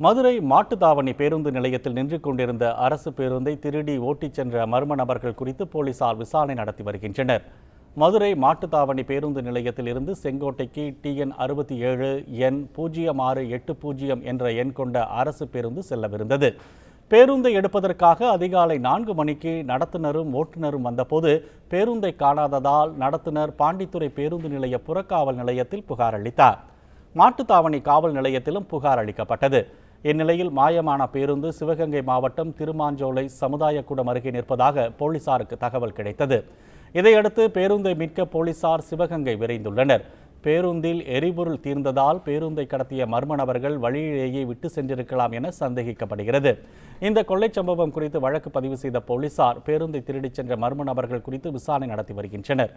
மதுரை மாட்டுத்தாவணி பேருந்து நிலையத்தில் நின்று கொண்டிருந்த அரசு பேருந்தை திருடி ஓட்டிச் சென்ற மர்ம நபர்கள் குறித்து போலீசார் விசாரணை நடத்தி வருகின்றனர். மதுரை மாட்டுத்தாவணி பேருந்து நிலையத்தில் இருந்து செங்கோட்டைக்கு TN 67 N 0680 என்ற எண் கொண்ட அரசு பேருந்து செல்லவிருந்தது. பேருந்தை எடுப்பதற்காக அதிகாலை 4 மணிக்கு நடத்துனரும் ஓட்டுநரும் வந்தபோது பேருந்தை காணாததால் நடத்துனர் பாண்டித்துறை பேருந்து நிலைய புறக்காவல் நிலையத்தில் புகார் அளித்தார். மாட்டுத்தாவணி காவல் நிலையத்திலும் புகார் அளிக்கப்பட்டது. இந்நிலையில் மாயமான பேருந்து சிவகங்கை மாவட்டம் திருமாஞ்சோலை சமுதாயக்கூடம் அருகே நிற்பதாக போலீசாருக்கு தகவல் கிடைத்தது. இதையடுத்து பேருந்தை மீட்க போலீசார் சிவகங்கை விரைந்துள்ளனர். பேருந்தில் எரிபொருள் தீர்ந்ததால் பேருந்தை கடத்திய மர்ம நபர்கள் வழியிலேயே விட்டு சென்றிருக்கலாம் என சந்தேகிக்கப்படுகிறது. இந்த கொள்ளை சம்பவம் குறித்து வழக்கு பதிவு செய்த போலீசார் பேருந்தை திருடிச் சென்ற மர்ம நபர்கள் குறித்து விசாரணை நடத்தி வருகின்றனர்.